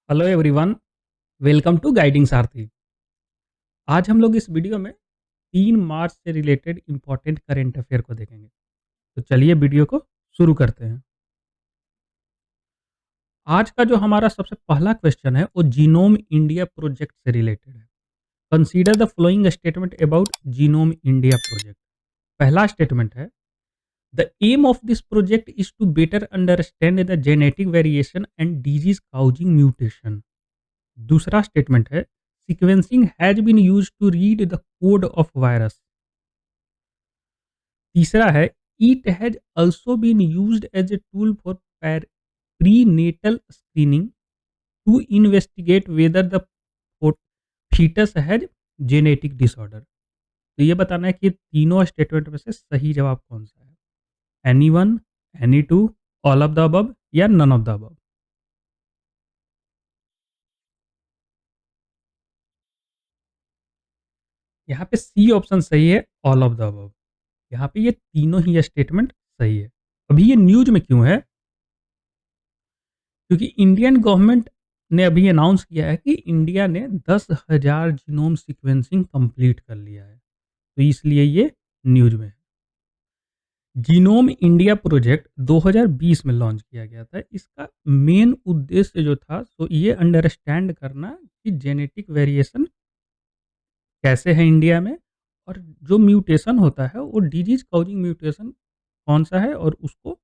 Hello everyone, welcome to guiding Sarathi. आज हम लोग इस वीडियो में 3 मार्च से रिलेटेड इंपॉर्टेंट करंट अफेयर को देखेंगे। तो चलिए वीडियो को शुरू करते हैं। आज का जो हमारा सबसे पहला क्वेश्चन है वो जीनोम इंडिया प्रोजेक्ट से रिलेटेड है। Consider the following statement about genome India project. पहला स्टेटमेंट है, the aim of this project is to better understand the genetic variation and disease causing mutation. दूसरा स्टेटमेंट है, sequencing has been used to read the code of virus. तीसरा है, it has also been used as a tool for prenatal screening to investigate whether the foetus has genetic disorder. तो ये बताना है कि ये तीनों स्टेटमेंट में से सही जवाब कौन सा है। Any one, any two, all of the above या नन ऑफ द अबव। यहाँ पे सी ऑप्शन सही है, ऑल ऑफ द अबव। यहाँ पे ये तीनों ही स्टेटमेंट सही है। अभी ये न्यूज में क्यों है? क्योंकि इंडियन गवर्नमेंट ने अभी अनाउंस किया है कि इंडिया ने 10,000 जीनोम सीक्वेंसिंग कंप्लीट कर लिया है। तो इसलिए ये न्यूज में है। जीनोम इंडिया प्रोजेक्ट 2020 में लॉन्च किया गया था। इसका मेन उद्देश्य जो था तो ये अंडरस्टैंड करना कि जेनेटिक वेरिएशन कैसे है इंडिया में, और जो म्यूटेशन होता है वो डिजीज कॉजिंग म्यूटेशन कौन सा है और उसको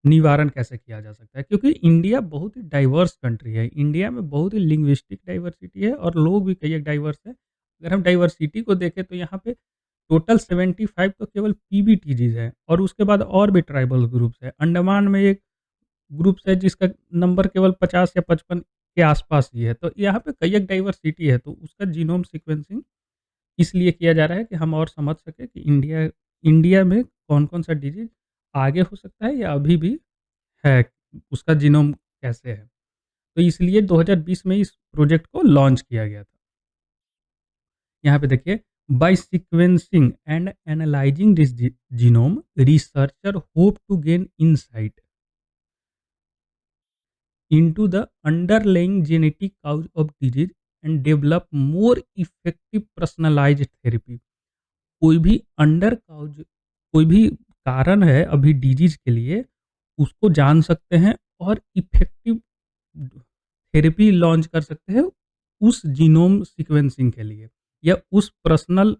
निवारण कैसे किया जा सकता है। क्योंकि इंडिया बहुत ही डाइवर्स कंट्री है। इंडिया में बहुत ही लिंग्विस्टिक डाइवर्सिटी है और लोग भी कई एक डाइवर्स है। अगर हम डाइवर्सिटी को देखें तो यहाँ पे टोटल 75 तो केवल पीबीटीजीज है, और उसके बाद और भी ट्राइबल ग्रुप्स है। अंडमान में एक ग्रुप्स है जिसका नंबर केवल 50 या 55 के आसपास ही है। तो यहाँ पे कई एक डाइवर्सिटी है, तो उसका जीनोम सीक्वेंसिंग इसलिए किया जा रहा है कि हम और समझ सकें कि इंडिया इंडिया में कौन-कौन सा डिजीज़ आगे हो सकता है या अभी भी है, उसका जीनोम कैसे है। तो इसलिए 2020 में इस प्रोजेक्ट को लॉन्च किया गया था। यहाँ पे देखिए, by sequencing and analysing this genome, researcher hope to gain insight into the underlying genetic cause of disease and develop more effective personalized therapy। कोई भी अंडर काउज कोई भी कारण है अभी डिजीज के लिए, उसको जान सकते हैं और इफेक्टिव थेरेपी लॉन्च कर सकते हैं उस जीनोम सीक्वेंसिंग के लिए, या उस पर्सनल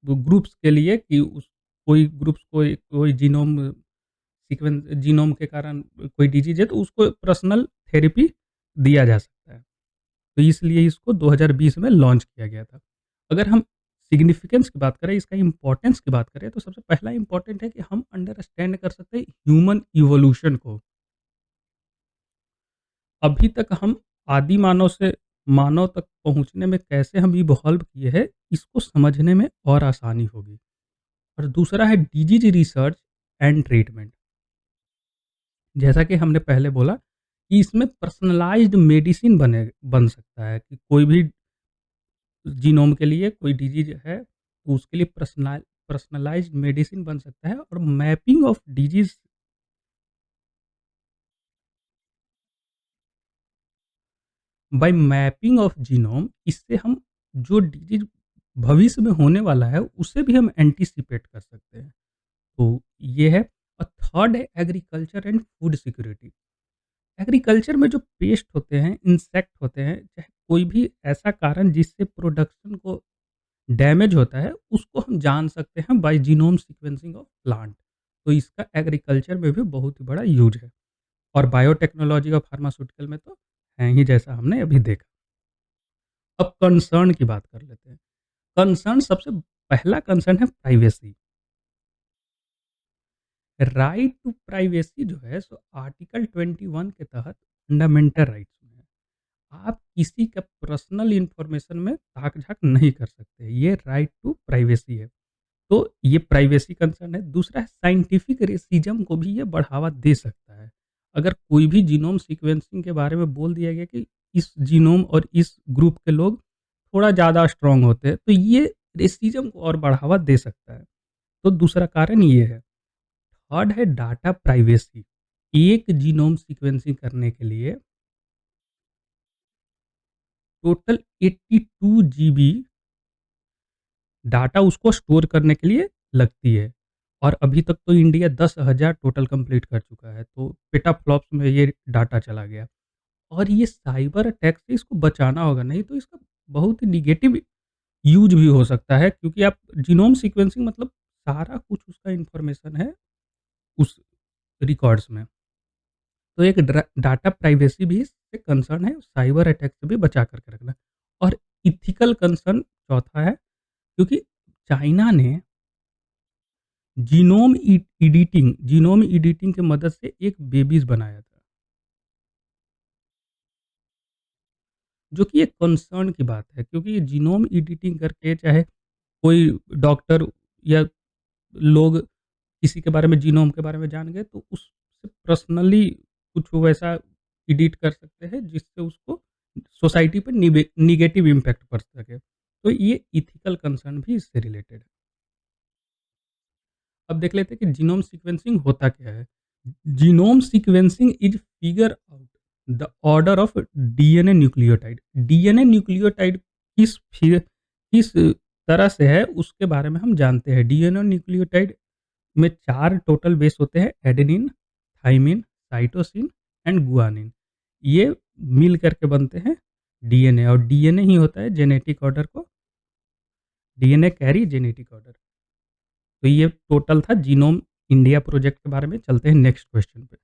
ग्रुप्स के लिए कि उस कोई ग्रुप्स को कोई जीनोम सीक्वेंस जीनोम के कारण कोई डिजीज है तो उसको पर्सनल थेरेपी दिया जा सकता है। तो इसलिए इसको 2020 में लॉन्च किया गया था। अगर हम सिग्निफिकेंस की बात करें, इसका इम्पोर्टेंस की बात करें, तो सबसे पहला इम्पोर्टेंट है कि हम अंडरस्टैंड कर सकते हैं ह्यूमन इवोल्यूशन को। अभी तक हम आदि मानव से मानव तक पहुँचने में कैसे हम इवॉल्व किए हैं, इसको समझने में और आसानी होगी। और दूसरा है डिजीज रिसर्च एंड ट्रीटमेंट। जैसा कि हमने पहले बोला कि इसमें पर्सनलाइज्ड मेडिसिन बन सकता है कि कोई भी जीनोम के लिए कोई डिजीज है तो उसके लिए पर्सनलाइज्ड मेडिसिन बन सकता है। और mapping of disease, by mapping of genome, इससे हम जो डिजीज भविष्य में होने वाला है उसे भी हम एंटीसिपेट कर सकते हैं। तो ये है। और थर्ड है agriculture and food security. Agriculture में जो पेस्ट होते हैं, इंसेक्ट होते हैं, चाहे कोई भी ऐसा कारण जिससे प्रोडक्शन को डैमेज होता है, उसको हम जान सकते हैं by genome sequencing of plant. तो इसका एग्रीकल्चर में भी बहुत ही बड़ा यूज है। और बायोटेक्नोलॉजी और फार्मास्यूटिकल में तो है ही, जैसा हमने अभी देखा। अब कंसर्न की बात कर लेते हैं। कंसर्न, सबसे पहला कंसर्न है प्राइवेसी। राइट टू प्राइवेसी जो है सो आर्टिकल 21 के तहत फंडामेंटल राइट्स में है। आप किसी का पर्सनल इंफॉर्मेशन में ताक झाक नहीं कर सकते, ये राइट टू प्राइवेसी है। तो ये प्राइवेसी कंसर्न है। दूसरा है साइंटिफिक रेसिज्म को भी ये बढ़ावा दे सकता है। अगर कोई भी जीनोम सीक्वेंसिंग के बारे में बोल दिया गया कि इस जीनोम और इस ग्रुप के लोग थोड़ा ज़्यादा स्ट्रांग होते हैं, तो ये रेसिज्म को और बढ़ावा दे सकता है। तो दूसरा कारण ये है। थर्ड है डाटा प्राइवेसी। एक जीनोम सीक्वेंसिंग करने के लिए टोटल 82 जीबी डाटा उसको स्टोर करने के लिए लगती है। और अभी तक तो इंडिया 10,000 टोटल कंप्लीट कर चुका है, तो पेटाफ्लॉप्स में ये डाटा चला गया। और ये साइबर अटैक से इसको बचाना होगा, नहीं तो इसका बहुत ही नेगेटिव यूज़ भी हो सकता है, क्योंकि आप जीनोम सीक्वेंसिंग मतलब सारा कुछ उसका इन्फॉर्मेशन है उस रिकॉर्ड्स में। तो एक डाटा प्राइवेसी भी इससे कंसर्न है, साइबर अटैक से भी बचा करके रखना। और इथिकल कंसर्न चौथा है, क्योंकि चाइना ने जीनोम एडिटिंग की मदद से एक बेबीज़ बनाया था, जो कि एक कंसर्न की बात है, क्योंकि ये जीनोम एडिटिंग करके चाहे कोई डॉक्टर या लोग किसी के बारे में, जीनोम के बारे में जान गए, तो उससे पर्सनली कुछ वैसा एडिट कर सकते हैं जिससे उसको सोसाइटी पर निगेटिव इम्पैक्ट पड़ सके। तो ये एथिकल कंसर्न भी इससे रिलेटेड है। अब देख लेते हैं कि जीनोम सीक्वेंसिंग होता क्या है। Genome sequencing is figure out the order of DNA nucleotide. DNA nucleotide किस तरह से है उसके बारे में हम जानते हैं। डीएनए न्यूक्लियोटाइड में 4 टोटल बेस होते हैं: adenine, thymine, cytosine and guanine. ये मिल करके बनते हैं डीएनए, और डीएनए ही होता है जेनेटिक ऑर्डर को, डीएनए कैरी जेनेटिक ऑर्डर। तो ये टोटल था जीनोम इंडिया प्रोजेक्ट के बारे में। चलते हैं नेक्स्ट क्वेश्चन पे।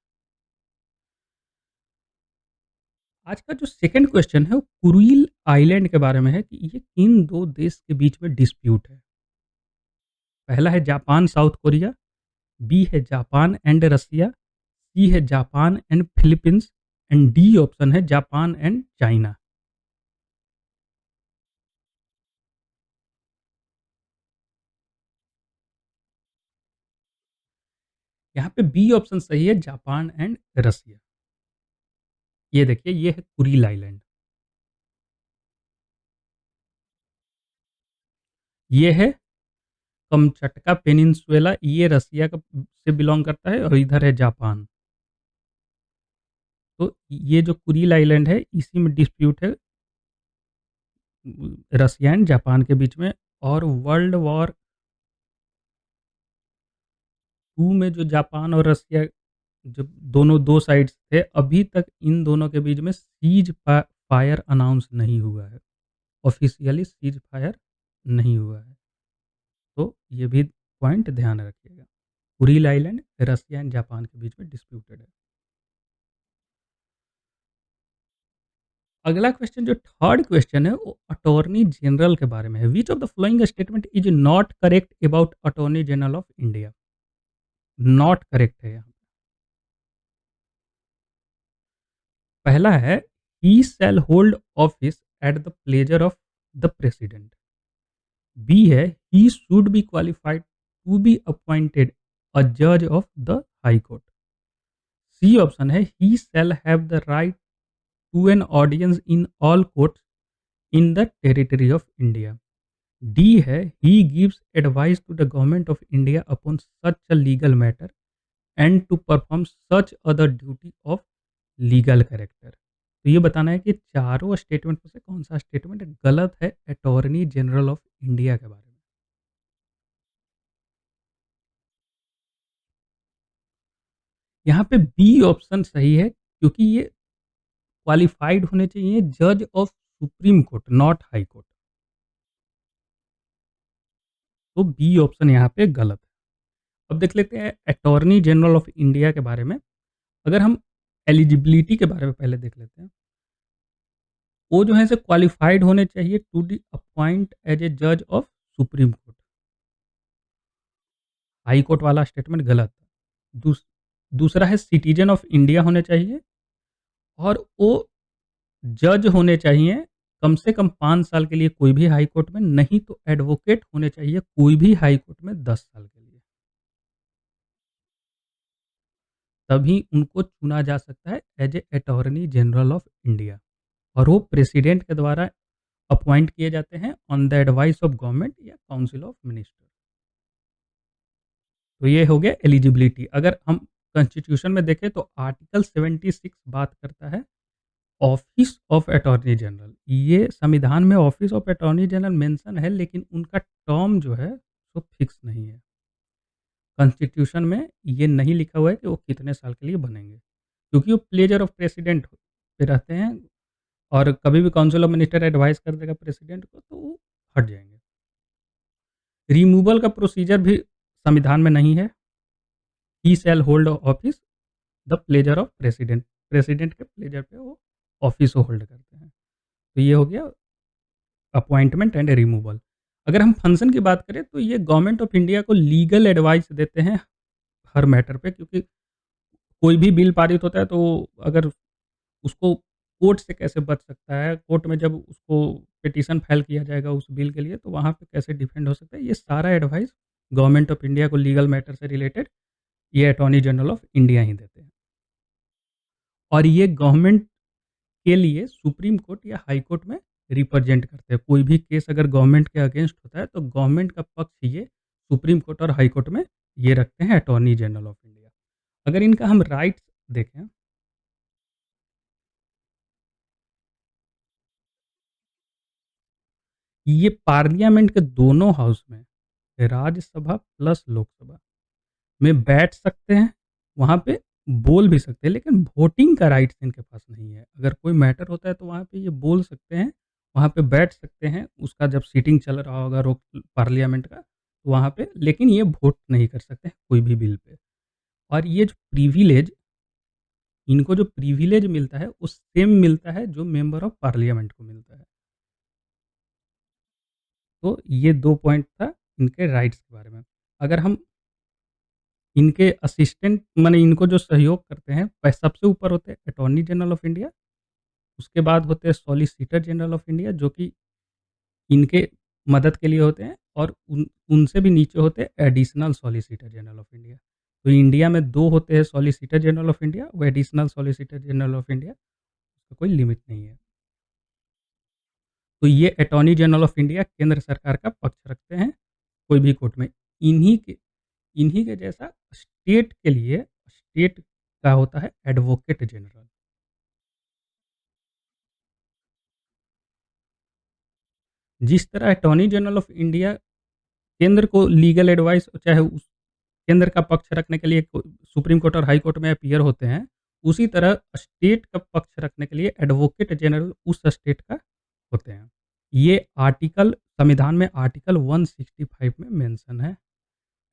आज का जो सेकंड क्वेश्चन है वो कुरिल आइलैंड के बारे में है, कि ये किन 2 देश के बीच में डिस्प्यूट है। पहला है जापान साउथ कोरिया, बी है जापान एंड रसिया, सी है Japan and Philippines and D option है जापान एंड चाइना। यहाँ पे बी ऑप्शन सही है, जापान एंड रसिया। ये देखिए, ये है कुरिल आइलैंड। ये है कमचटका पेनिनसुला, ये रसिया का से बिलोंग करता है, और इधर है जापान। तो ये जो कुरिल आइलैंड है इसी में डिस्प्यूट है रसिया एंड जापान के बीच में। और वर्ल्ड वॉर 2 में जो जापान और रसिया, जब दोनों 2 साइड्स थे, अभी तक इन दोनों के बीच में फायर अनाउंस नहीं हुआ है। ऑफ़िशियली सीज़ फायर नहीं हुआ है। तो ये भी पॉइंट ध्यान रखिएगा। Kuril island Russia and Japan के बीच में डिस्प्यूटेड है। अगला क्वेश्चन, जो थर्ड क्वेश्चन है, वो अटॉर्नी जनरल के बारे में है। Which of the following statement is not correct about attorney general of India. Not correct है यहाँ। पहला है, he shall hold office at the pleasure of the president. B है, he should be qualified to be appointed a जज of the high court. C option है, he shall have the right to an audience in all courts in the territory of India. D है, he gives advice to the government of India upon such a legal matter and to perform such other duty of legal character. तो ये बताना है कि चारों statement में से कौन सा स्टेटमेंट गलत है अटॉर्नी जनरल ऑफ इंडिया के बारे में। यहाँ पे बी ऑप्शन सही है, क्योंकि ये क्वालिफाइड होने चाहिए जज of supreme court, not high court. तो बी ऑप्शन यहाँ पे गलत है। अब देख लेते हैं अटॉर्नी जनरल ऑफ इंडिया के बारे में। अगर हम एलिजिबिलिटी के बारे में पहले देख लेते हैं, वो जो है से क्वालिफाइड होने चाहिए to be appoint as a जज of supreme court. High court वाला स्टेटमेंट गलत है। दूसरा है, सिटीजन ऑफ इंडिया होने चाहिए, और वो जज होने चाहिए कम से कम 5 साल के लिए कोई भी हाई कोर्ट में, नहीं तो एडवोकेट होने चाहिए कोई भी हाई कोर्ट में 10 साल के लिए। तभी उनको चुना जा सकता है as a attorney general of India, और वो प्रेसिडेंट के द्वारा अपॉइंट किए जाते हैं on the advice of government या काउंसिल ऑफ मिनिस्टर। तो ये हो गया एलिजिबिलिटी। अगर हम कॉन्स्टिट्यूशन में देखें तो आर्टिकल 76 बात करता है ऑफिस ऑफ अटॉर्नी जनरल, ये संविधान में office of attorney general mention है, लेकिन उनका टर्म जो है वो फिक्स नहीं है। कॉन्स्टिट्यूशन में ये नहीं लिखा हुआ है कि वो कितने साल के लिए बनेंगे, क्योंकि वो प्लेजर ऑफ प्रेसिडेंट पे रहते हैं, और कभी भी काउंसिल ऑफ मिनिस्टर एडवाइस कर देगा प्रेसिडेंट को तो वो हट जाएँगे। रिमूवल का प्रोसीजर भी संविधान में नहीं है। He shall hold office the pleasure of president, president के प्लेजर पे वो ऑफिस को होल्ड करते हैं। तो ये हो गया अपॉइंटमेंट एंड रिमूवल। अगर हम फंक्शन की बात करें तो ये गवर्नमेंट ऑफ इंडिया को लीगल एडवाइस देते हैं हर मैटर पे, क्योंकि कोई भी बिल पारित होता है तो अगर उसको कोर्ट से कैसे बच सकता है, कोर्ट में जब उसको पिटीशन फाइल किया जाएगा उस बिल के लिए, तो वहाँ पे कैसे डिफेंड हो सकता है, ये सारा एडवाइस गवर्नमेंट ऑफ इंडिया को लीगल मैटर से रिलेटेड ये अटॉर्नी जनरल ऑफ इंडिया ही देते हैं। और ये गवर्नमेंट के लिए सुप्रीम कोर्ट या हाई कोर्ट में रिप्रेजेंट करते हैं। कोई भी केस अगर गवर्नमेंट के अगेंस्ट होता है तो गवर्नमेंट का पक्ष ये सुप्रीम कोर्ट और हाई कोर्ट में ये रखते हैं अटॉर्नी जनरल ऑफ इंडिया। अगर इनका हम राइट्स देखें, ये पार्लियामेंट के दोनों हाउस में, राज्यसभा प्लस लोकसभा में बैठ सकते हैं, वहाँ पे बोल भी सकते हैं, लेकिन वोटिंग का राइट्स इनके पास नहीं है। अगर कोई मैटर होता है तो वहाँ पे ये बोल सकते हैं, वहाँ पे बैठ सकते हैं, उसका जब सीटिंग चल रहा होगा रोक पार्लियामेंट का, तो वहाँ पे, लेकिन ये वोट नहीं कर सकते कोई भी बिल पे। और ये जो प्रिविलेज, इनको जो प्रिविलेज मिलता है, वो सेम मिलता है जो मेंबर ऑफ पार्लियामेंट को मिलता है। तो ये 2 पॉइंट था इनके राइट्स के बारे में। अगर हम इनके असिस्टेंट माने इनको जो सहयोग करते हैं, प सबसे ऊपर होते हैं अटॉर्नी जनरल ऑफ इंडिया, उसके बाद होते हैं सॉलिसिटर जनरल ऑफ इंडिया जो कि इनके मदद के लिए होते हैं, और उनसे भी नीचे होते हैं additional solicitor general of India. तो इंडिया में 2 होते हैं सॉलिसिटर जनरल ऑफ इंडिया, वो additional solicitor general of India, उसका कोई लिमिट नहीं है। तो ये अटॉर्नी जनरल ऑफ इंडिया केंद्र सरकार का पक्ष रखते हैं कोई भी कोर्ट में। इन्हीं के इन्हीं के जैसा स्टेट के लिए, स्टेट का होता है एडवोकेट जनरल। जिस तरह अटॉर्नी जनरल ऑफ इंडिया केंद्र को लीगल एडवाइस, चाहे उस केंद्र का पक्ष रखने के लिए सुप्रीम कोर्ट और हाई कोर्ट में अपीयर होते हैं, उसी तरह स्टेट का पक्ष रखने के लिए एडवोकेट जनरल उस स्टेट का होते हैं। ये आर्टिकल संविधान में आर्टिकल 165 में मेंशन है,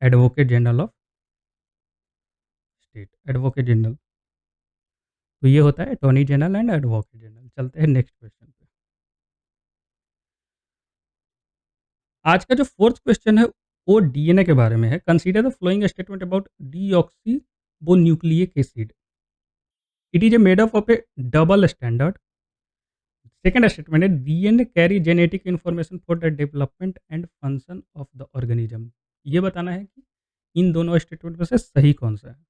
advocate general of state, advocate general. तो ये होता है attorney general and advocate general. चलते हैं नेक्स्ट क्वेश्चन पे। आज का जो फोर्थ क्वेश्चन है वो डीएनए के बारे में है। Consider the following statement about deoxyribonucleic acid. It is a made up of a double standard. Second statement है DNA carry genetic information for the development and function of the organism. ये बताना है कि इन दोनों statement में से सही कौन सा है।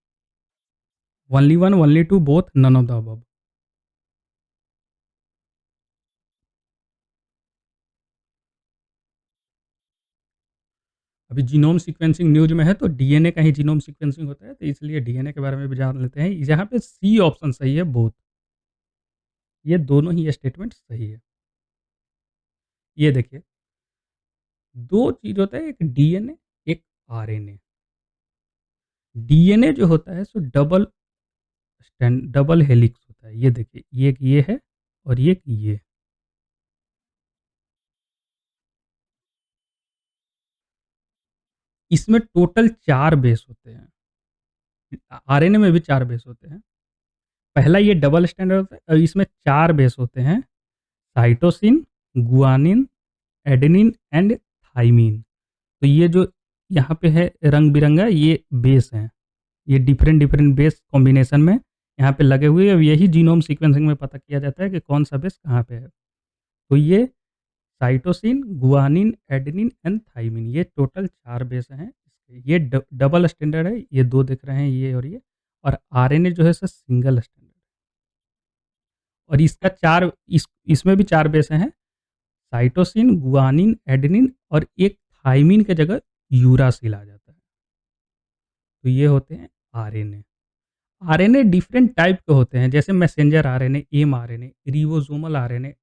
Only one, only two, both, none of the above. अभी जीनोम सीक्वेंसिंग न्यूज में है तो डीएनए का ही जीनोम सीक्वेंसिंग होता है, तो इसलिए डीएनए के बारे में भी जान लेते हैं। यहाँ पे सी ऑप्शन सही है, बोथ। ये दोनों ही स्टेटमेंट सही है। ये देखिए, 2 चीज़ होता है, एक डीएनए, एक आरएनए। डीएनए जो होता है सो डबल हेलिक्स होता है। ये देखिए, ये एक ये है और ये एक ये। इसमें टोटल 4 बेस होते हैं। आरएनए में भी 4 बेस होते हैं। पहला ये डबल स्टैंडर्ड होता है और इसमें 4 बेस होते हैं, cytosine, guanine, adenine and thymine. तो ये जो यहाँ पे है रंग-बिरंगा, ये बेस हैं। ये डिफरेंट डिफरेंट बेस कॉम्बिनेशन में यहाँ पे लगे हुए हैं। अब यही जीनोम सीक्वेंसिंग में पता किया जाता है कि कौन-सा बेस कहाँ पे है। तो ये cytosine, guanine, adenine and thymine, ये टोटल 4 बेस हैं। ये डबल स्टैंडर्ड है, ये 2 दिख रहे हैं, ये और ये। और आरएनए जो है सो सिंगल स्टैंडर्ड। और इसका 4 इसमें भी 4 बेस हैं, साइटोसिन, गुआनिन, एडेनिन और एक थाइमिन की जगह यूरासिल आ जाता है। तो ये होते हैं आरएनए। आरएनए डिफरेंट टाइप के होते हैं, जैसे मैसेंजर आरएनए, एमआरएनए, रिबोसोमल आरएनए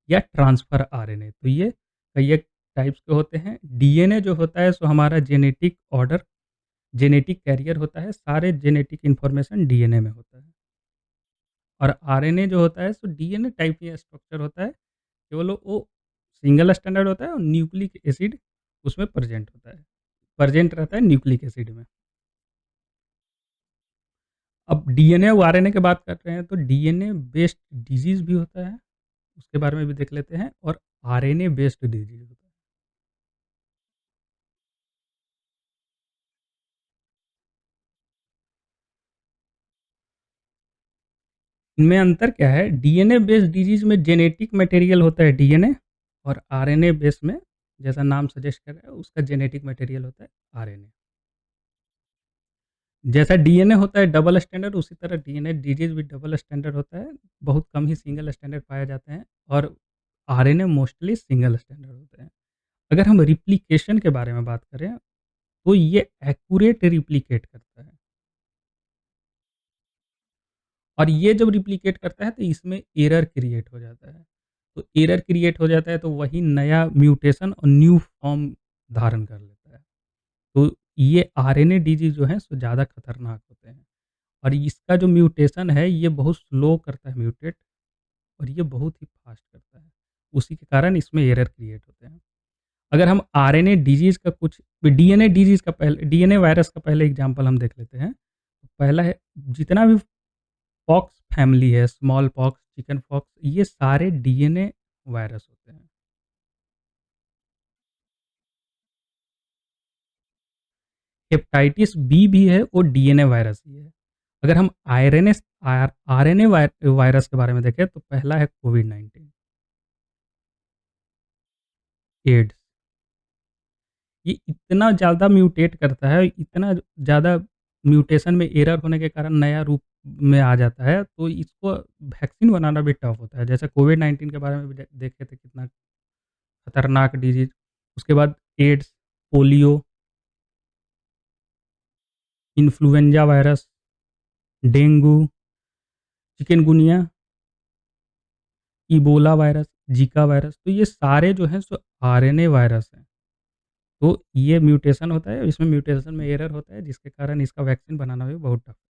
या ट्रांसफर आरएनए। तो ये कई एक टाइप्स के होते हैं। डीएनए जो होता है सो हमारा जेनेटिक ऑर्डर, जेनेटिक कैरियर होता है, सारे जेनेटिक इन्फॉर्मेशन डीएनए में होता है। और आरएनए जो होता है सो डीएनए टाइप का स्ट्रक्चर होता है, केवल वो सिंगल स्टैंडर्ड होता है और न्यूक्लिक एसिड उसमें प्रेजेंट रहता है न्यूक्लिक एसिड में। अब डीएनए और आरएनए की बात कर रहे हैं तो डीएनए बेस्ड डिजीज़ भी होता है, उसके बारे में भी देख लेते हैं, और आरएनए बेस्ड डिजीज़ होता है। इनमें अंतर क्या है? डीएनए बेस्ड डिजीज़ में जेनेटिक मटेरियल होता है डीएनए, और आरएनए बेस में जैसा नाम सजेस्ट कर रहा है उसका जेनेटिक मटेरियल होता है आरएनए। जैसा डीएनए होता है डबल स्टैंडर्ड, उसी तरह डीएनए डिजीज़ भी डबल स्टैंडर्ड होता है। बहुत कम ही सिंगल स्टैंडर्ड पाए जाते हैं, और आरएनए मोस्टली सिंगल स्टैंडर्ड होते हैं। अगर हम रिप्लिकेशन के बारे में बात करें, तो ये एक्यूरेट रिप्लिकेट करता है, और ये जब रिप्लिकेट करता है तो इसमें एरर क्रिएट हो जाता है। तो एरर क्रिएट हो जाता है तो वही नया म्यूटेशन और न्यू फॉर्म धारण कर लेता है। तो ये आरएनए डिजीज़ जो है सो ज़्यादा खतरनाक होते हैं, और इसका जो म्यूटेशन है ये बहुत स्लो करता है म्यूटेट, और ये बहुत ही फ़ास्ट करता है। उसी के कारण इसमें एरर क्रिएट होते हैं। अगर हम आरएनए डिजीज़ का कुछ डीएनए डिजीज़ का पहले डीएनए वायरस का पहले एग्ज़ाम्पल हम देख लेते हैं। पहला है, जितना भी पॉक्स फैमिली है, स्मॉल पॉक्स, चिकन पॉक्स, ये सारे डीएनए वायरस होते हैं। हेपेटाइटिस बी भी है, वो डीएनए वायरस ही है। अगर हम आरएनए वायरस के बारे में देखें तो पहला है कोविड-19, एड्स। ये इतना ज़्यादा म्यूटेट करता है, इतना ज़्यादा म्यूटेशन में एरर होने के कारण नया रूप में आ जाता है, तो इसको वैक्सीन बनाना भी टफ़ होता है। जैसे कोविड-19 के बारे में भी देखे थे, कितना खतरनाक डिज़ीज़। उसके बाद AIDS, polio, influenza virus, dengue, chikungunya, Ebola virus, Zika virus, तो ये सारे जो हैं सो आरएनए वायरस हैं। तो ये म्यूटेशन होता है, इसमें म्यूटेशन में एरर होता है, जिसके कारण इसका वैक्सीन बनाना भी बहुत टफ़ है।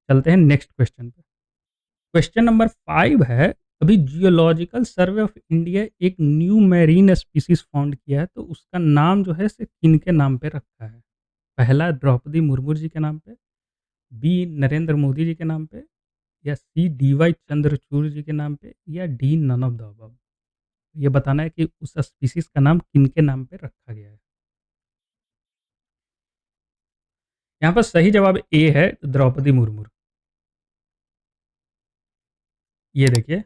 चलते हैं नेक्स्ट क्वेश्चन पे। क्वेश्चन नंबर 5 है, अभी जियोलॉजिकल सर्वे ऑफ इंडिया एक न्यू मैरीन स्पीशीज़ फाउंड किया है, तो उसका नाम जो है से किनके नाम पे रखा है? पहला द्रौपदी मुर्मू जी के नाम पे, बी नरेंद्र मोदी जी के नाम पे, या सी डीवाई चंद्रचूड़ जी के नाम पे, या D none of the above. ये बताना है कि उस स्पीशीज़ का नाम किनके नाम पे रखा गया है। यहाँ पर सही जवाब ए है, द्रौपदी मुर्मू। ये देखिए,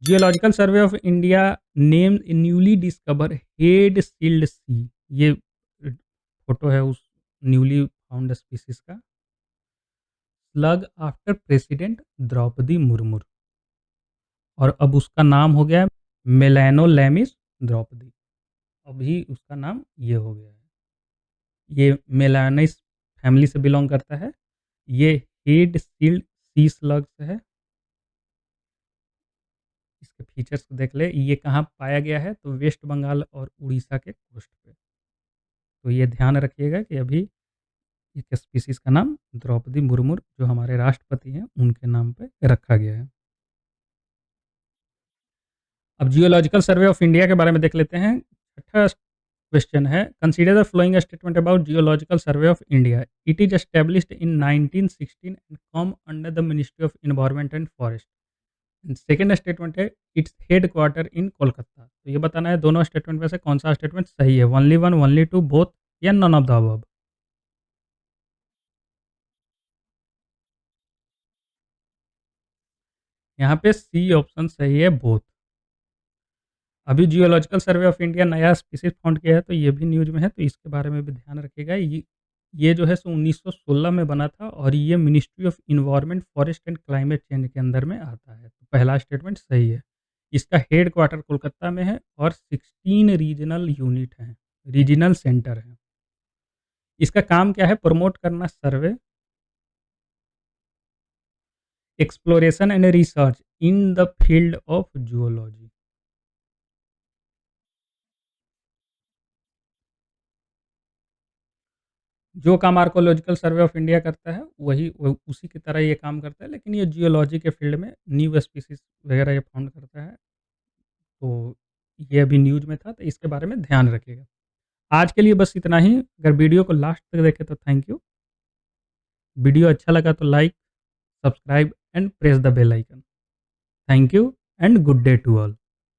geological survey of India name newly discover head shield sea, ये फोटो है उस न्यूली फाउंड स्पीशीज का, slug after president Droupadi Murmu, और अब उसका नाम हो गया मेलानोलैमिस द्रौपदी। अभी उसका नाम ये हो गया है। ये मेलानिस फैमिली से बिलोंग करता है। ये हेड सील्ड सी स्लग्स है। इसके फीचर्स को देख ले, ये कहाँ पाया गया है तो वेस्ट बंगाल और उड़ीसा के कोस्ट पे। तो ये ध्यान रखिएगा कि अभी एक स्पीशीज़ का नाम द्रौपदी मुर्मू, जो हमारे राष्ट्रपति हैं, उनके नाम पे रखा गया है। अब जियोलॉजिकल सर्वे ऑफ इंडिया के बारे में देख लेते हैं। छठा क्वेश्चन है, consider the following statement about geological survey of India. It is established in 1916 and come under the ministry of environment and forest. Second statement है, इट्स हेडक्वार्टर इन कोलकाता। तो ये बताना है दोनों स्टेटमेंट में से कौन सा स्टेटमेंट सही है, only one, only two, both, या नन ऑफ द अबव। यहाँ पे सी ऑप्शन सही है, बोथ। अभी जियोलॉजिकल सर्वे ऑफ इंडिया नया स्पीशीज फाउंड किया है, तो ये भी न्यूज़ में है, तो इसके बारे में भी ध्यान रखिएगा। ये जो है सो 1916 में बना था, और ये ministry of environment, forest and climate change के अंदर में आता है। तो पहला स्टेटमेंट सही है। इसका हेड क्वार्टर कोलकाता में है, और 16 रीजनल यूनिट हैं, रीजनल सेंटर हैं। इसका काम क्या है? प्रमोट करना survey, exploration and research in the field of zoology. जो काम आर्कोलॉजिकल सर्वे ऑफ इंडिया करता है, वही उसी की तरह ये काम करता है, लेकिन ये जियोलॉजी के फील्ड में न्यू स्पीशीज़ वगैरह ये फाउंड करता है। तो ये अभी न्यूज़ में था, तो इसके बारे में ध्यान रखिएगा। आज के लिए बस इतना ही। अगर वीडियो को लास्ट तक देखे तो थैंक यू। वीडियो अच्छा लगा तो like, subscribe and press the bell icon. Thank you and good day to all.